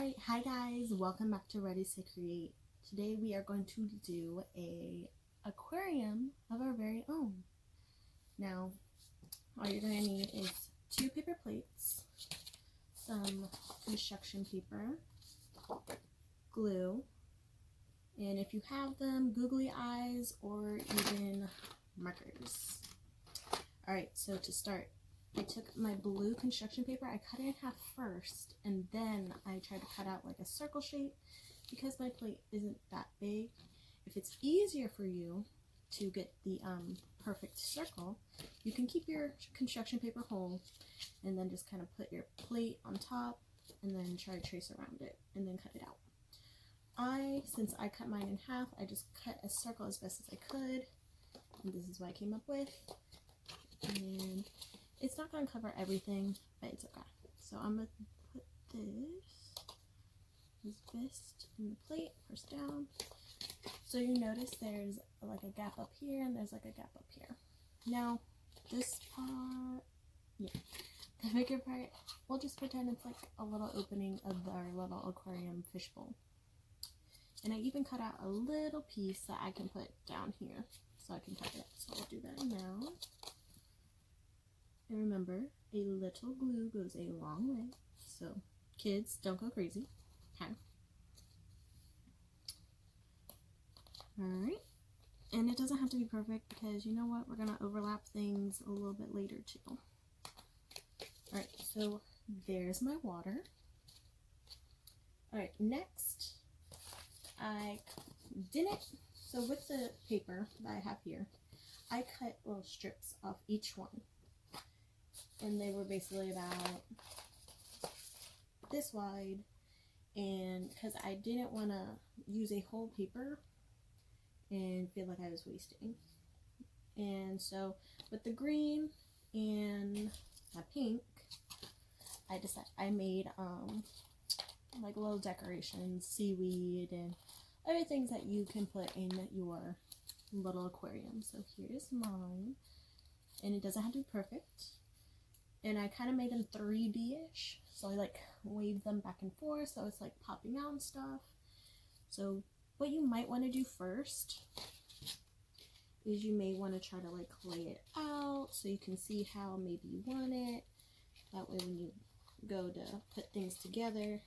Alright, hi guys, welcome back to Ready to Create. Today we are going to do a aquarium of our very own. Now, all you're going to need is 2 paper plates, some construction paper, glue, and if you have them, googly eyes or even markers. Alright, so to start, I took my blue construction paper, I cut it in half first, and then I tried to cut out like a circle shape because my plate isn't that big. If it's easier for you to get the perfect circle, you can keep your construction paper whole and then just kind of put your plate on top and then try to trace around it and then cut it out. Since I cut mine in half, I just cut a circle as best as I could, and this is what I came up with. And it's not going to cover everything, but it's okay. So I'm going to put this fist in the plate, first down. So you notice there's like a gap up here and there's like a gap up here. Now, this part, the bigger part, we'll just pretend it's like a little opening of our little aquarium fishbowl. And I even cut out a little piece that I can put down here so I can tuck it up. So I'll do that now. And remember, a little glue goes a long way, so kids, don't go crazy. Okay. Alright, and it doesn't have to be perfect because you know what, we're going to overlap things a little bit later too. Alright, so there's my water. Alright, next, so with the paper that I have here, I cut little strips off each one. And they were basically about this wide, and because I didn't want to use a whole paper and feel like I was wasting. And so with the green and my pink, I made like little decorations, seaweed, and other things that you can put in your little aquarium. So here's mine, and it doesn't have to be perfect. And I kind of made them 3D-ish, so I like wave them back and forth so it's like popping out and stuff. So what you might want to do first is you may want to try to like lay it out so you can see how maybe you want it. That way when you go to put things together,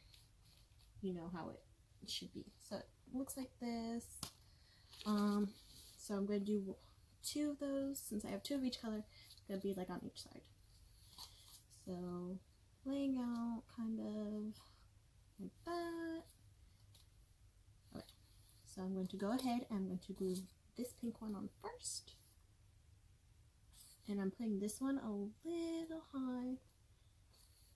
you know how it should be. So it looks like this. So I'm going to do 2 of those. Since I have 2 of each color, it's going to be like on each side. So laying out kind of like that. Okay, so I'm going to go ahead and I'm going to glue this pink one on first. And I'm putting this one a little high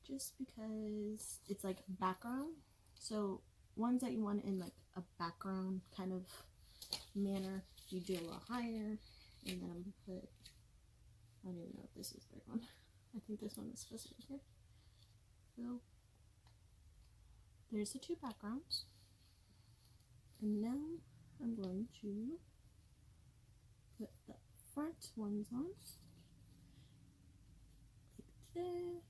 just because it's like background. So ones that you want in like a background kind of manner, you do a little higher. And then I'm going to put, I don't even know if this is the right one. I think this one is supposed to be here. So there's the 2 backgrounds. And now I'm going to put the front ones on. Like this.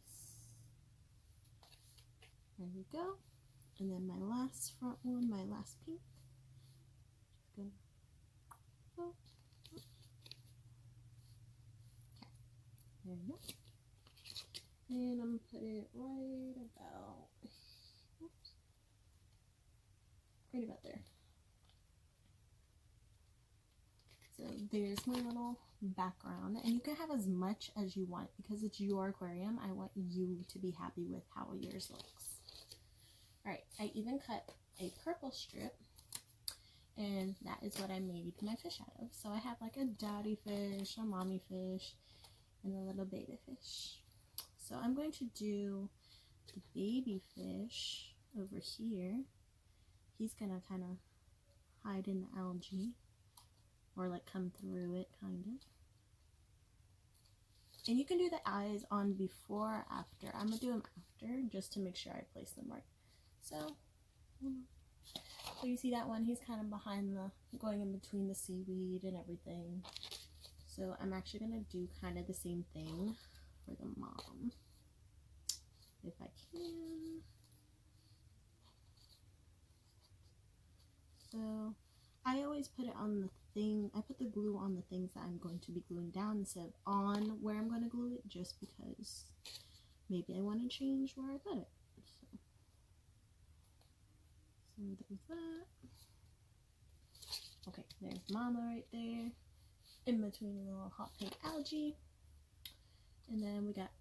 There we go. And then my last front one, my last pink. Just gonna go. Okay. There we go. And I'm going to put it right about there. So there's my little background, and you can have as much as you want because it's your aquarium. I want you to be happy with how yours looks. Alright, I even cut a purple strip, and that is what I made my fish out of. So I have like a daddy fish, a mommy fish, and a little baby fish. So I'm going to do the baby fish over here. He's going to kind of hide in the algae or like come through it kind of. And you can do the eyes on before or after. I'm going to do them after just to make sure I place them right. So you see that one? He's kind of behind going in between the seaweed and everything. So I'm actually going to do kind of the same thing for the mom, if I can. So I always put it on the thing, I put the glue on the things that I'm going to be gluing down instead of on where I'm going to glue it, just because maybe I want to change where I put it. So there's that. Okay, there's Mama right there, in between the little hot pink algae. And then we got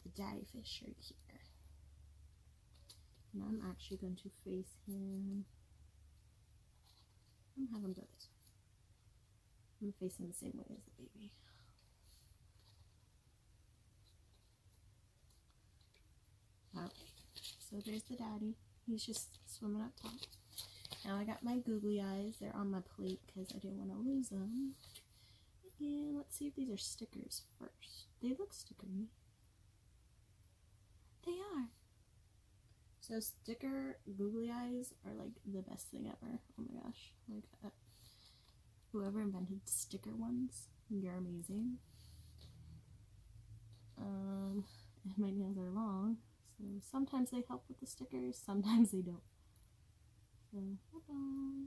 the daddy fish right here. And I'm actually going to face him. I'm gonna have him go this way. I'm gonna face him the same way as the baby. Okay, so there's the daddy. He's just swimming up top. Now I got my googly eyes. They're on my plate because I didn't want to lose them. And let's see if these are stickers first. They look stickery. They are. So sticker googly eyes are like the best thing ever. Oh my gosh. Like whoever invented sticker ones, you're amazing. And my nails are long, so sometimes they help with the stickers, sometimes they don't. So hold on.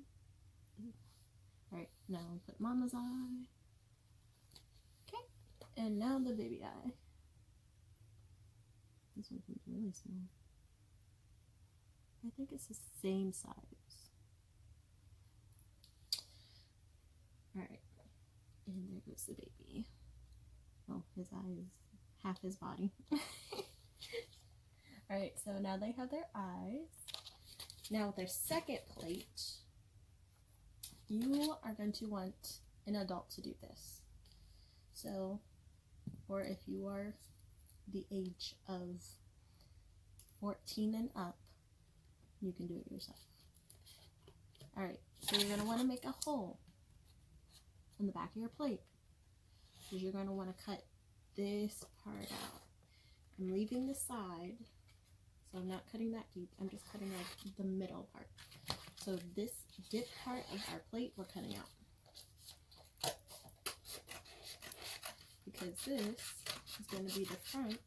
Alright, now I'll put Mama's eye. Okay, and now the baby eye. This one's really small. I think it's the same size. Alright, and there goes the baby. Oh, his eye is half his body. Alright, so now they have their eyes. Now with their second plate, you are going to want an adult to do this. So, or if you are the age of 14 and up, you can do it yourself. Alright, so you're going to want to make a hole in the back of your plate. Because you're going to want to cut this part out. I'm leaving the side, so I'm not cutting that deep. I'm just cutting like the middle part. So this dip part of our plate, we're cutting out. Because this is going to be the front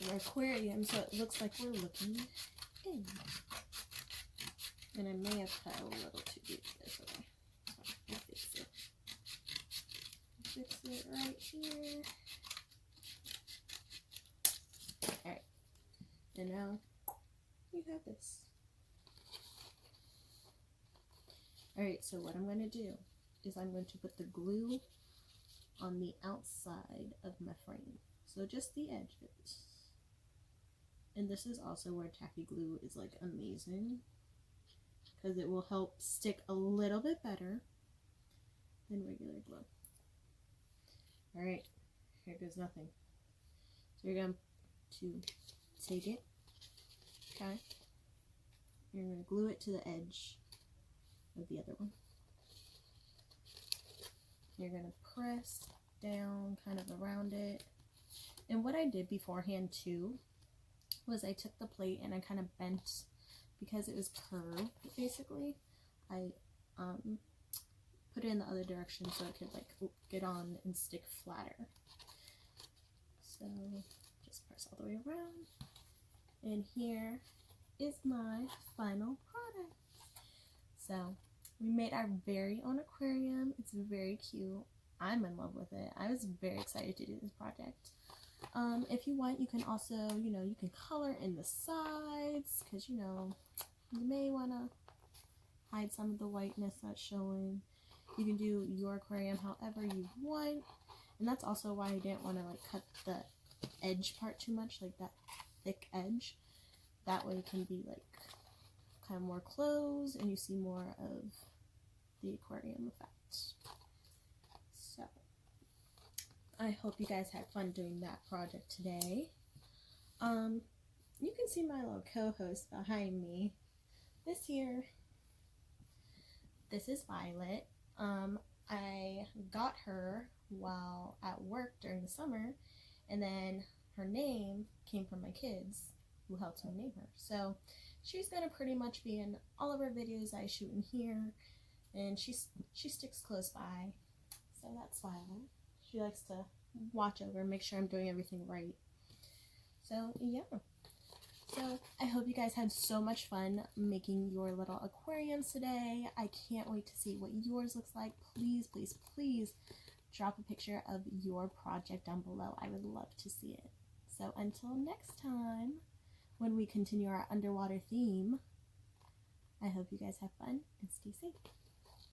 of our aquarium, so it looks like we're looking in. And I may have cut a little too deep this way. So I'll fix it. Fix it right here. Alright. And now you have this. Alright, so what I'm going to do is I'm going to put the glue on the outside of my frame. So just the edges. And this is also where tacky glue is like amazing, because it will help stick a little bit better than regular glue. Alright, here goes nothing. So you're going to take it, okay? You're going to glue it to the edge of the other one. You're going to press down kind of around it. And what I did beforehand too was I took the plate and I kind of bent, because it was curved basically. I put it in the other direction so it could like get on and stick flatter. So just press all the way around. And here is my final product. So we made our very own aquarium. It's very cute. I'm in love with it. I was very excited to do this project. If you want, you can also, you can color in the sides, because, you may want to hide some of the whiteness that's showing. You can do your aquarium however you want. And that's also why I didn't want to, like, cut the edge part too much, like that thick edge. That way it can be, like, kind of more closed, and you see more of the aquarium effect. So I hope you guys had fun doing that project today. You can see my little co-host behind me. This is Violet. I got her while at work during the summer, and then her name came from my kids who helped me name her. So she's gonna pretty much be in all of our videos I shoot in here, and she sticks close by. So that's Violet. She likes to watch over and make sure I'm doing everything right. So yeah. So I hope you guys had so much fun making your little aquariums today. I can't wait to see what yours looks like. Please, please, please drop a picture of your project down below. I would love to see it. So until next time, when we continue our underwater theme, I hope you guys have fun and stay safe.